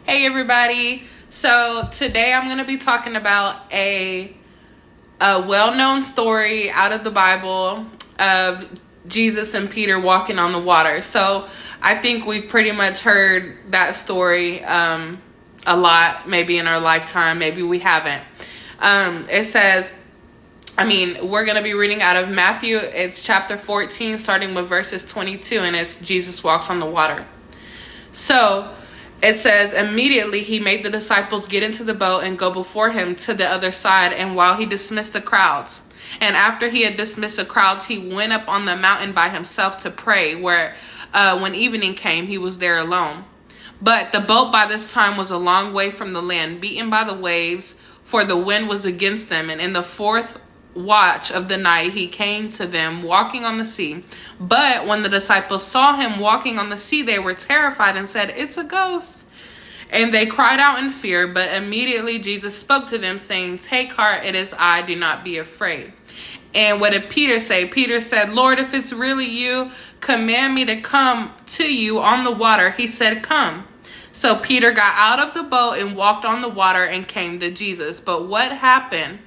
Hey everybody. So today I'm going to be talking about a well-known story out of the Bible of Jesus and Peter walking on the water. So I think we've pretty much heard that story a lot, maybe in our lifetime, maybe we haven't. It says, we're going to be reading out of Matthew. It's chapter 14, starting with verses 22, and it's Jesus walks on the water. So it says, immediately he made the disciples get into the boat and go before him to the other side, and while he dismissed the crowds. And after he had dismissed the crowds, he went up on the mountain by himself to pray, where when evening came, he was there alone. But the boat by this time was a long way from the land, beaten by the waves, for the wind was against them. And in the fourth watch of the night he came to them walking on the sea. But when the disciples saw him walking on the sea, they were terrified and said, "It's a ghost." And they cried out in fear. But immediately Jesus spoke to them, saying, "Take heart, it is I, do not be afraid." And what did Peter say? Peter said, "Lord, if it's really you, command me to come to you on the water." He said, "Come." So Peter got out of the boat and walked on the water and came to Jesus. But what happened?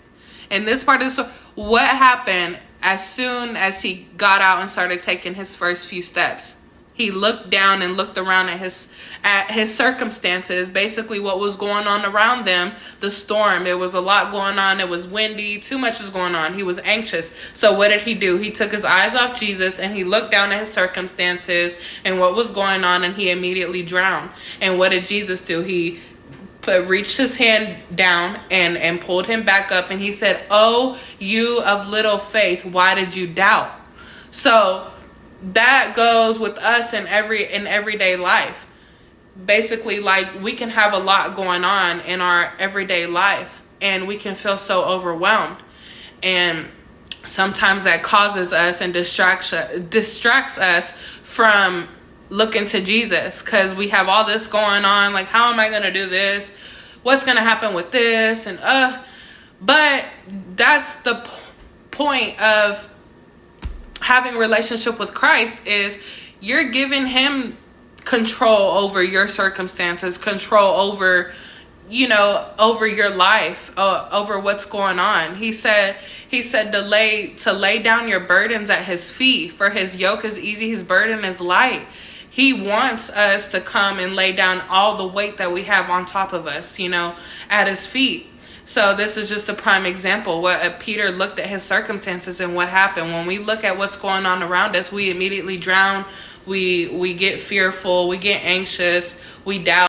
And this part is what happened as soon as he got out and started taking his first few steps. He looked down and looked around at his circumstances, basically what was going on around them, the storm. It was a lot going on. It was windy. Too much was going on. He was anxious. So what did he do? He took his eyes off Jesus and he looked down at his circumstances and what was going on, and he immediately drowned. And what did Jesus do? He reached his hand down and pulled him back up, and he said, "Oh, you of little faith, why did you doubt?" So that goes with us in everyday life. Basically, like, we can have a lot going on in our everyday life and we can feel so overwhelmed, and sometimes that causes us and distracts us from looking to Jesus, because we have all this going on. Like, how am I going to do this? What's going to happen with this? And but that's the point of having a relationship with Christ, is you're giving him control over your circumstances, control over, over your life, over what's going on. He said to lay down your burdens at his feet, for his yoke is easy, his burden is light. He wants us to come and lay down all the weight that we have on top of us, at his feet. So this is just a prime example. What Peter looked at his circumstances and what happened. When we look at what's going on around us, we immediately drown. We get fearful. We get anxious. We doubt.